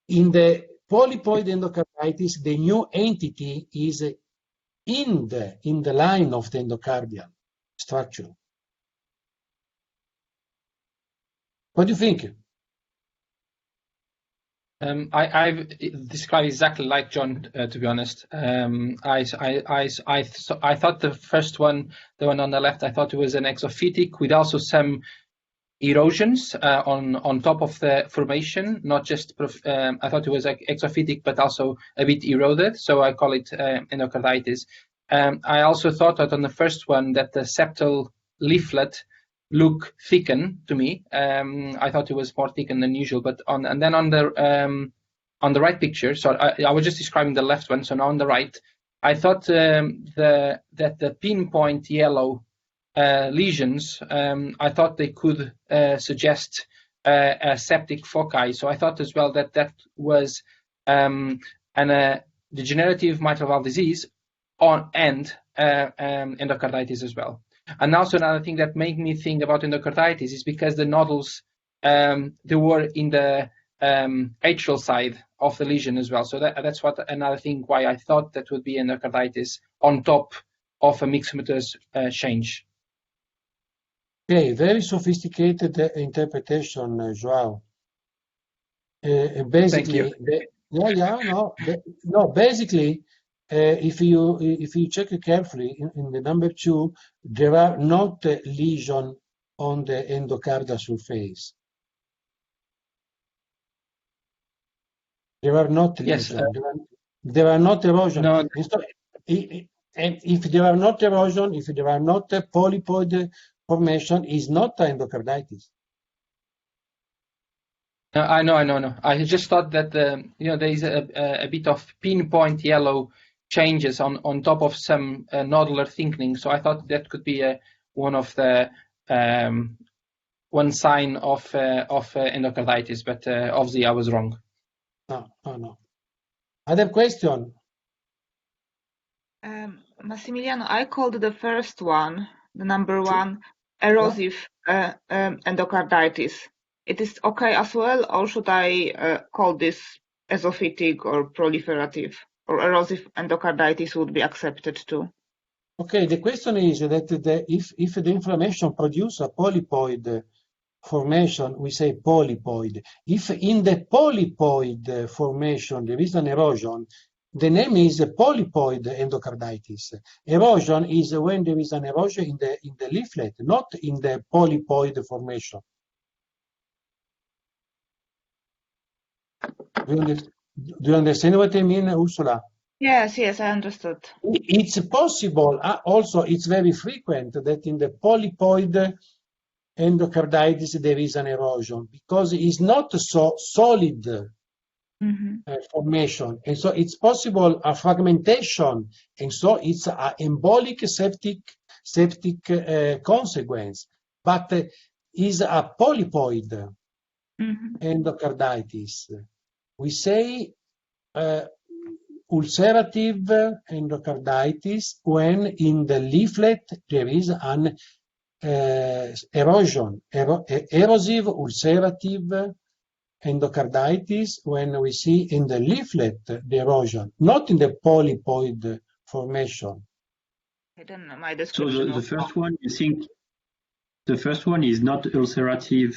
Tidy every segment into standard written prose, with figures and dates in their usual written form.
In the polypoid endocarditis, the new entity is in the line of the endocardial structure. What do you think? I've described exactly like John, to be honest. I thought the first one, the one on the left, I thought it was an exophytic with also some erosions on top of the formation, not just, I thought it was like exophytic, but also a bit eroded, so I call it endocarditis. I also thought that on the first one that the septal leaflet look thickened to me. I thought it was more thickened than usual, but and then on the right picture, so I was just describing the left one, so now on the right, I thought that the pinpoint yellow lesions, I thought they could suggest a septic foci. So I thought as well that was an degenerative mitral valve disease and endocarditis as well. And also another thing that made me think about endocarditis is because the nodules, they were in the atrial side of the lesion as well. So that's another thing why I thought that would be endocarditis on top of a myxomatous change. Okay, very sophisticated interpretation, Joao. Basically, basically, if you check carefully in the number 2, there are not lesions on the endocardial surface. There are not lesions. Yes, there are not erosion. No. And if there are not erosion, if there are not polypoid formation, is not endocarditis. I know. I just thought that there is a bit of pinpoint yellow changes on top of some nodular thickening. So I thought that could be one of the one sign of endocarditis, but obviously I was wrong. No. Other question? Massimiliano, I called the first one, the number 1, erosive endocarditis. It is okay as well, or should I call this esophageal or proliferative? Or erosive endocarditis would be accepted too? Okay, the question is that if the inflammation produces a polypoid formation, we say polypoid. If in the polypoid formation there is an erosion, the name is polypoid endocarditis. Erosion is when there is an erosion in the leaflet, not in the polypoid formation. Do you understand what I mean, Ursula? Yes, I understood. It's possible, also it's very frequent that in the polypoid endocarditis there is an erosion because it's not so solid formation, and so it's possible a fragmentation, and so it's an embolic septic consequence, but is a polypoid endocarditis. We say ulcerative endocarditis when in the leaflet there is an erosion, erosive ulcerative endocarditis when we see in the leaflet the erosion, not in the polypoid formation. I don't know my description. So the first one, you think the first one is not ulcerative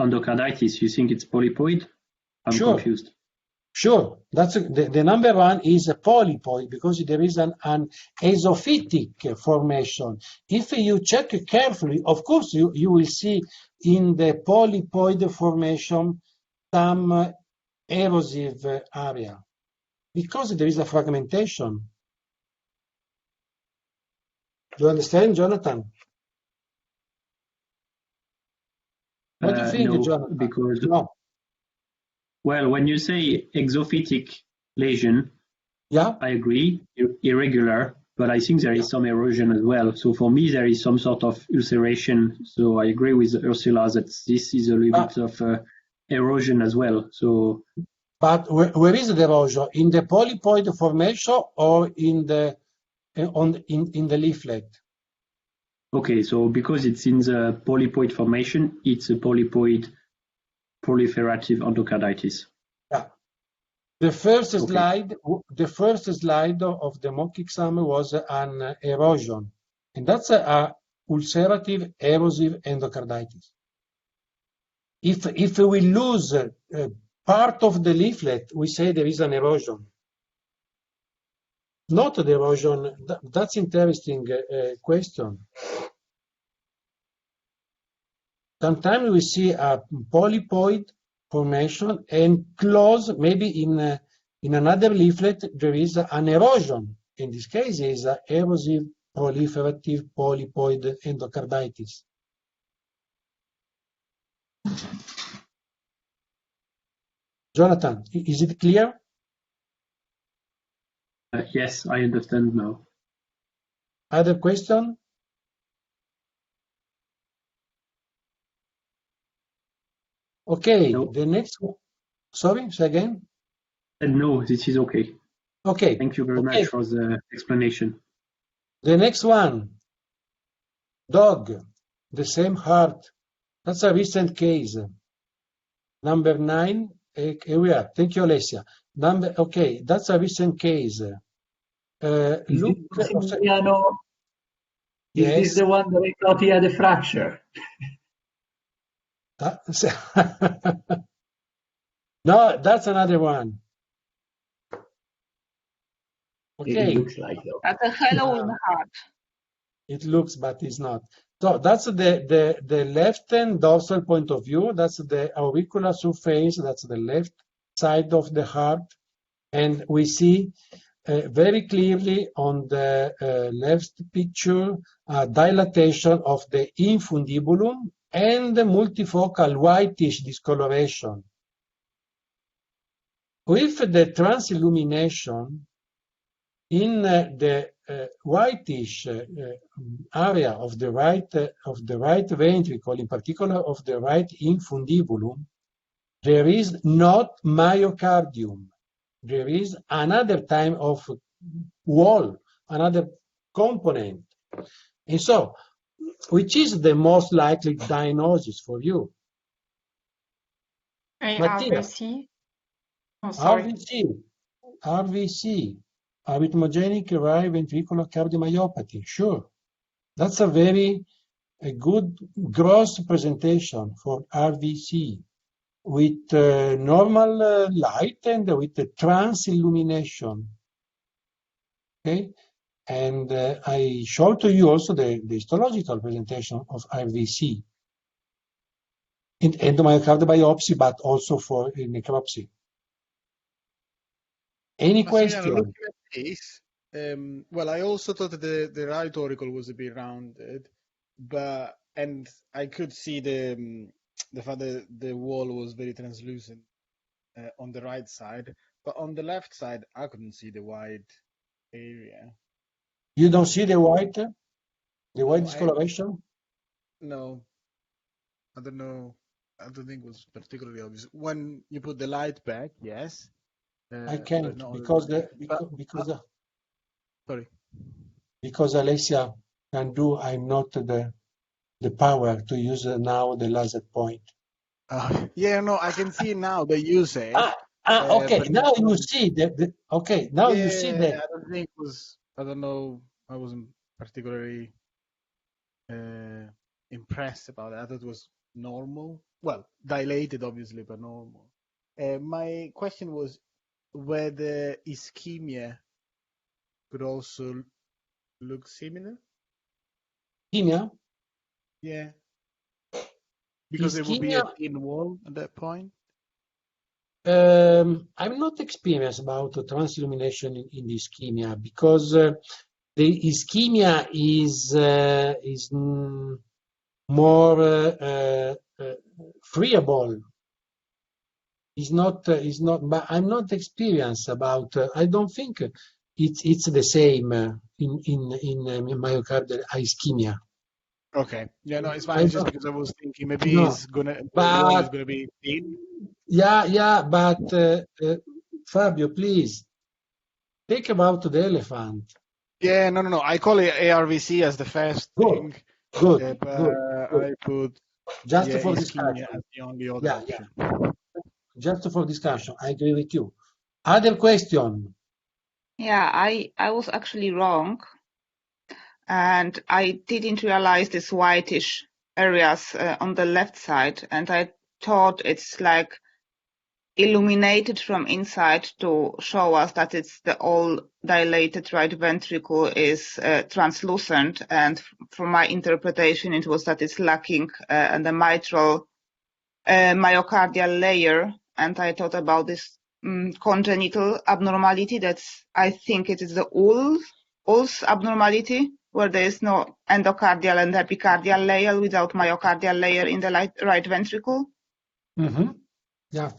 endocarditis? You think it's polypoid? I'm confused. Sure, that's the number 1 is a polypoid because there is an esophytic formation. If you check carefully, of course, you will see in the polypoid formation some erosive area because there is a fragmentation. Do you understand, Jonathan? What do you think, no, Jonathan? Because well, when you say exophytic lesion, I agree, irregular, but I think there is some erosion as well. So for me, there is some sort of ulceration. So I agree with Ursula that this is a little bit of erosion as well. So, but where is the erosion? In the polypoid formation or in the leaflet? Okay, so because it's in the polypoid formation, it's a polypoid proliferative endocarditis. The first slide of the mock exam was an erosion, and that's a ulcerative erosive endocarditis. If we lose part of the leaflet, we say there is an erosion. Not the erosion. That's interesting question. Sometimes we see a polypoid formation, and close, maybe in another leaflet, there is an erosion. In this case, is an erosive proliferative polypoid endocarditis. Jonathan, is it clear? Yes, I understand now. Other question? Okay, no. The next one. Sorry, say again? No, this is okay. Okay. Thank you very much for the explanation. The next one. Dog, the same heart. That's a recent case. Number 9. Here we are. Thank you, Alessia. Okay, that's a recent case. Look, is this the one that I thought he had a fracture? No, that's another one. Okay. It looks like though. That's a Halloween heart. It looks, but it's not. So that's the left-hand dorsal point of view. That's the auricular surface. That's the left side of the heart. And we see very clearly on the left picture dilatation of the infundibulum and the multifocal whitish discoloration. With the transillumination in the whitish area of the right ventricle, in particular of the right infundibulum, there is not myocardium. There is another type of wall, another component. And so, which is the most likely diagnosis for you? RVC. Oh, sorry. RVC, arrhythmogenic right ventricular cardiomyopathy. Sure, that's a good gross presentation for RVC with normal light and with the transillumination. Okay, and I showed to you also the histological presentation of RVC in endomyocardial biopsy, but also for necropsy. Any question? Looking at this, well, I also thought that the right auricle was a bit rounded, and I could see the fact that the wall was very translucent on the right side, but on the left side, I couldn't see the white area. You don't see the white discoloration? No, I don't know. I don't think it was particularly obvious. When you put the light back, yes. I can't because sorry. Because Alessia can do. I'm not the power to use now the laser point. Yeah, no, I can see now the usage. Okay, now you see that. Okay, now you see that. I don't think it was. I don't know. I wasn't particularly impressed about it. I thought it was normal. Well, dilated, obviously, but normal. My question was whether ischemia could also look similar. Ischemia? Yeah. Because ischemia, it would be a thin wall at that point. I'm not experienced about transillumination in the ischemia because the ischemia is more friable. Is not, but I'm not experienced about. I don't think it's the same in myocardial ischemia. Okay. Yeah, no, it's fine. It's just because I was thinking maybe it's gonna be thin. Yeah, but Fabio, please think about the elephant. Yeah, no. I call it ARVC as the first thing. Good. But good. I put just for discussion as the only other option. Just for discussion, I agree with you. Other question? Yeah, I was actually wrong, and I didn't realize these whitish areas on the left side, and I thought it's like illuminated from inside to show us that it's the all dilated right ventricle is translucent, and from my interpretation it was that it's lacking the mitral myocardial layer, and I thought about this congenital abnormality. I think it is the ULS abnormality, where there is no endocardial and epicardial layer without myocardial layer in the right ventricle. Mm-hmm. Yeah.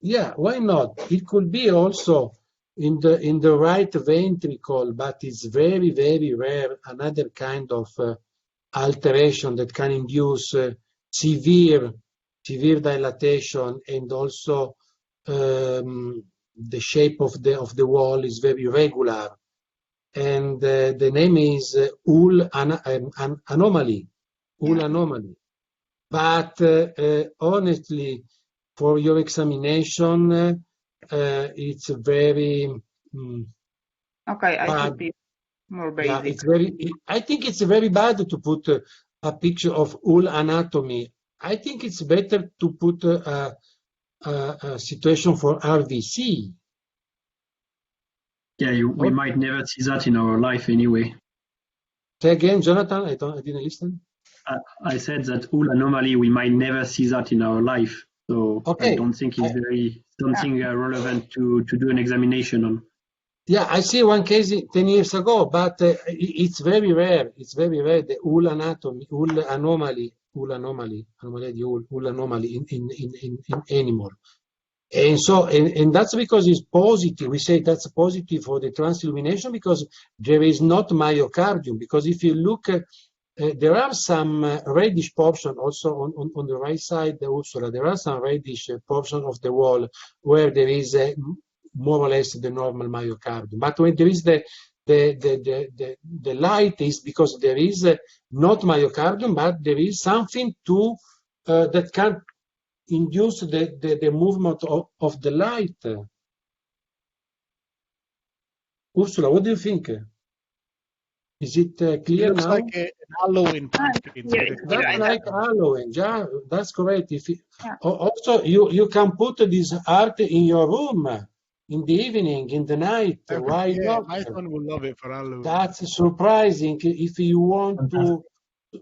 Yeah, why not? It could be also in the right ventricle, but it's very, very rare. Another kind of alteration that can induce severe dilatation, and also the shape of the wall is very regular, and the name is UL anomaly. UL anomaly. But honestly, for your examination, it's very okay. I bad. should be more basic. Yeah, I think it's very bad to put a picture of UL anatomy. I think it's better to put a situation for RVC. Yeah, we might never see that in our life anyway. Say again, Jonathan. I didn't listen. I said that UL anomaly, we might never see that in our life. So okay. I don't think it's something relevant to do an examination on. Yeah, I see one case 10 years ago, but it's very rare. It's very rare, the UL anatomy, UL anomaly in animal. And so, and that's because it's positive. We say that's positive for the transillumination because there is not myocardium. Because if you look, there are some reddish portion also on the right side, Ursula. There are some reddish portion of the wall where there is more or less the normal myocardium. But when there is the light, is because there is not myocardium, but there is something that can induce the movement of the light. Ursula, what do you think? Is it clear now? It looks like an halogen pattern. That's like halogen. Yeah, that's correct. Also, you can put this art in your room in the evening, in the night. Why not? My son will love it for halogen. That's surprising. If you want to.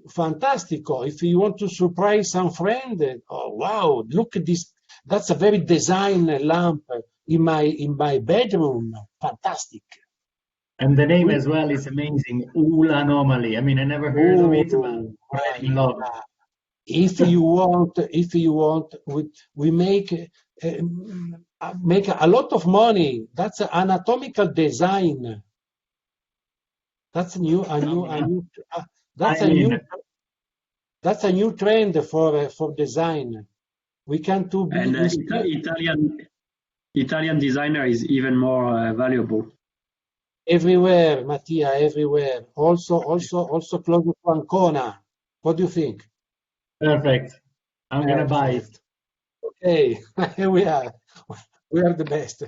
Fantastico. If you want to surprise some friend, oh wow, look at this. That's a very design lamp in my bedroom. Fantastic. And the name as well is amazing. UL anomaly. I mean, I never heard of it, but I love it. If you want, we make a lot of money. That's anatomical design. That's That's a new trend for design. We can do. And Italian designer is even more valuable. Everywhere, Mattia, everywhere. Also close to Ancona. What do you think? Perfect. I'm gonna buy it. Okay, here we are. We are the best.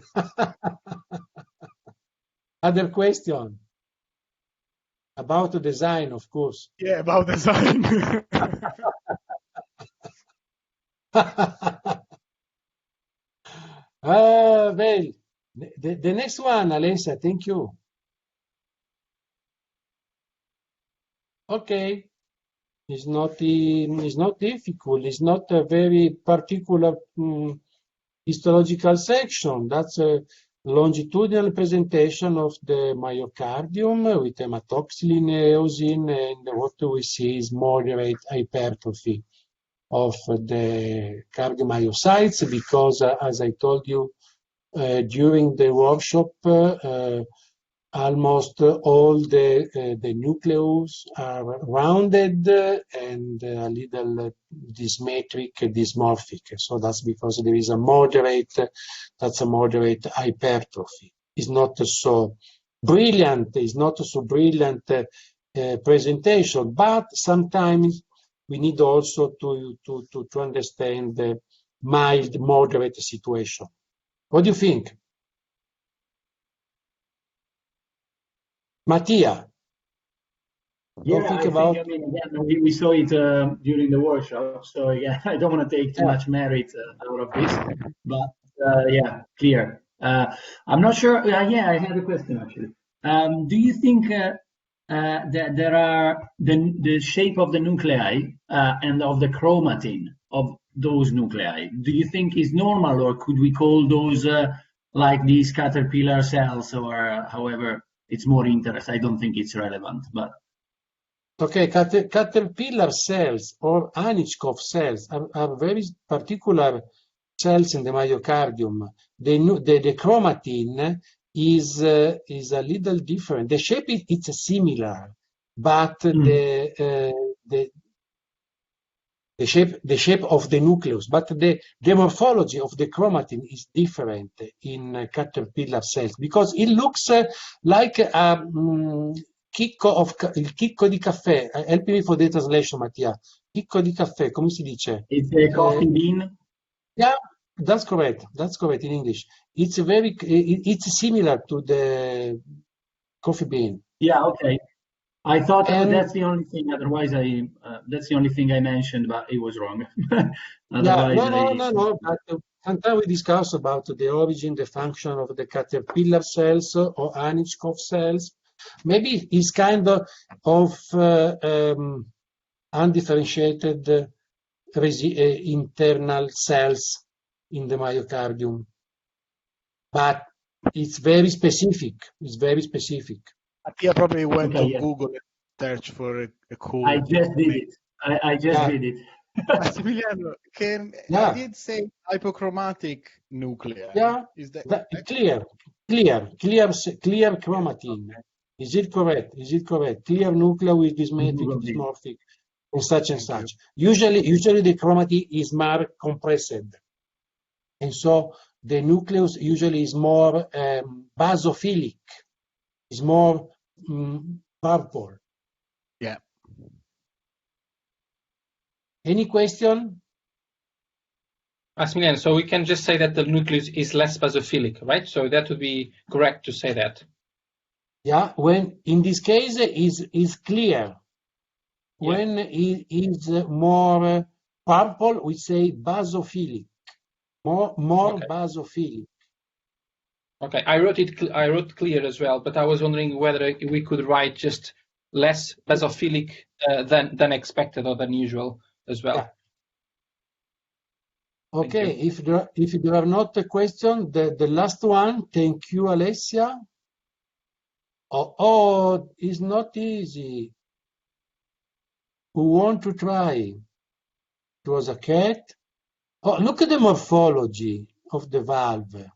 Other question? About the design, of course. Yeah, about design. Well, the next one, Alessia, thank you. Okay, it's not difficult. It's not a very particular histological section. That's a longitudinal presentation of the myocardium with hematoxylin, eosin, and what we see is moderate hypertrophy of the cardiomyocytes because, as I told you during the workshop, almost all the nucleus are rounded and a little dysmorphic. So that's because there is a moderate hypertrophy. It's not so brilliant. It's not so brilliant presentation, but sometimes we need also to understand mild, moderate situation. What do you think? Mattia? Yeah, I think, I mean, again, we saw it during the workshop, so yeah, I don't want to take too much merit out of this, but yeah, clear. I'm not sure. Yeah, I have a question actually. Do you think that there are the shape of the nuclei and of the chromatin of those nuclei? Do you think is normal, or could we call those like these caterpillar cells, or however it's more interest? I don't think it's relevant, but. Okay, caterpillar cells or Anichkov cells are very particular cells in the myocardium. The chromatin is a little different. The shape it's similar, but the shape of the nucleus, but the morphology of the chromatin is different in caterpillar cells because it looks like a il chicco di caffè. Help me for the translation, Mattia. Chicco di caffè, come si dice? It's a coffee bean. Yeah, that's correct. That's correct in English. It's it's similar to the coffee bean. Yeah, okay. I thought that's the only thing. Otherwise, that's the only thing I mentioned, but it was wrong. No. But sometimes we discuss about the origin, the function of the caterpillar cells or Anichkov cells. Maybe it's kind of undifferentiated internal cells in the myocardium, but it's very specific. It's very specific. Mattia probably went to Google and searched for a cool. I just did it. I just did it. Massimiliano, I did say hypochromatic nuclei. Yeah, is that clear chromatin? Is it correct? Clear nuclei with dysmorphic, and such and such. Usually the chromatin is more compressed, and so the nucleus usually is more basophilic, is more purple. Yeah. Any question? Massimiliano, so we can just say that the nucleus is less basophilic, right? So that would be correct to say that. Yeah, when in this case is clear. When it is more purple, we say basophilic. More basophilic. Okay, I wrote clear as well, but I was wondering whether we could write just less basophilic than expected or than usual as well. Yeah. Okay, if there are not a question, the last one. Thank you, Alessia. Oh, it's not easy. Who want to try? It was a cat. Oh, look at the morphology of the valve.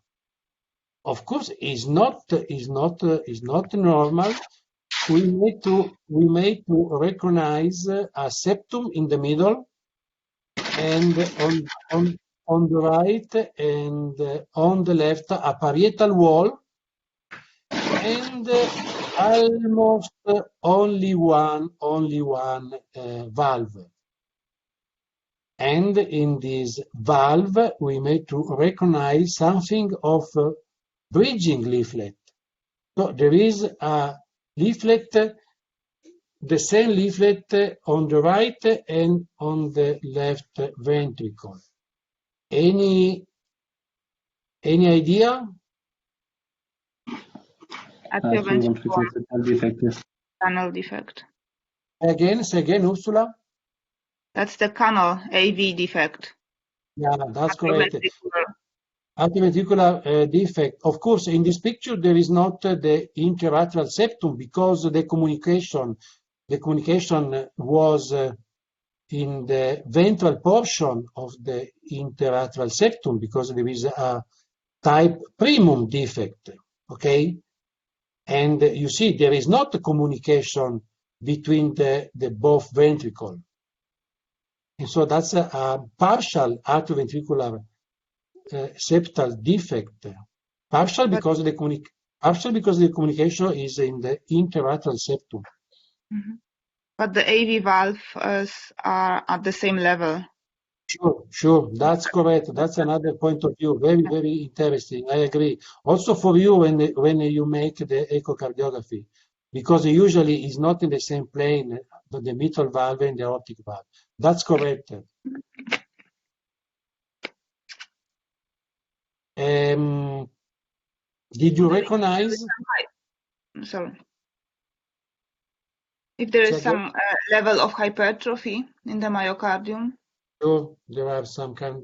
Of course, is not normal. We made to recognize a septum in the middle, and on the right and on the left a parietal wall, and almost only one valve. And in this valve, we made to recognize something of bridging leaflet. So there is a leaflet, the same leaflet on the right and on the left ventricle. Any idea? Canal defect. Say again, Ursula. That's the canal AV defect. Yeah, that's correct. Atrioventricular defect. Of course, in this picture there is not the interatrial septum because the communication was in the ventral portion of the interatrial septum because there is a type primum defect. Okay, and you see there is not a communication between the both ventricle, and so that's a partial atrioventricular septal defect, partial because the communication is in the interatrial septum. But the AV valves are at the same level. Sure. That's correct. That's another point of view. Very, very interesting. I agree. Also for you when you make the echocardiography, because usually it's not in the same plane, the mitral valve and the aortic valve. That's correct. Did you recognize? Sorry. If there is some level of hypertrophy in the myocardium? Sure, there are some kind,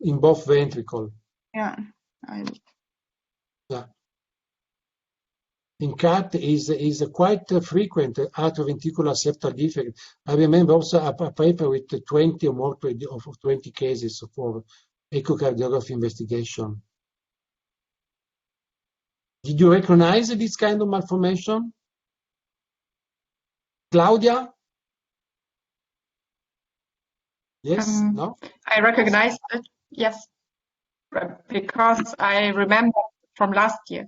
in both ventricle. Yeah. Yeah. In CAT is a quite frequent atrioventricular septal defect. I remember also a paper with 20 or more 20 cases for echocardiography investigation. Did you recognize this kind of malformation? Claudia? Yes? No? I recognize it, yes, because I remember from last year.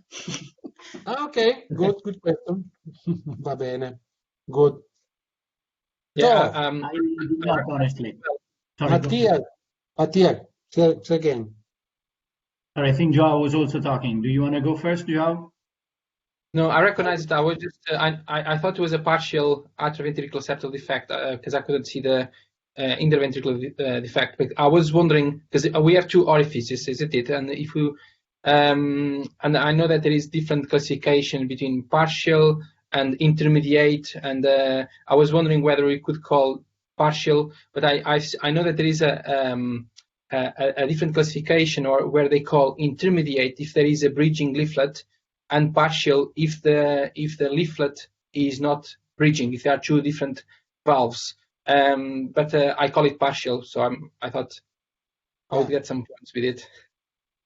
Okay, good question. Va bene, good. Yeah, I do not, honestly. Sorry, Mattia, say again. Sorry, I think Joao was also talking. Do you want to go first, Joao? No, I recognize it. I was just I thought it was a partial atrioventricular septal defect because I couldn't see the interventricular defect. But I was wondering because we have two orifices, isn't it? And if we and I know that there is different classification between partial and intermediate, and I was wondering whether we could call partial. But I know that there is a different classification, or where they call intermediate if there is a bridging leaflet, and partial if the leaflet is not bridging, if there are two different valves. But I call it partial, so I thought I would get some points with it.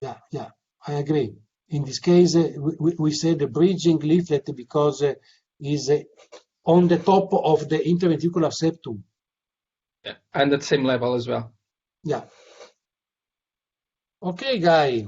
Yeah, I agree. In this case, we say the bridging leaflet because is on the top of the interventricular septum. Yeah, and at the same level as well. Yeah. Okay, guy.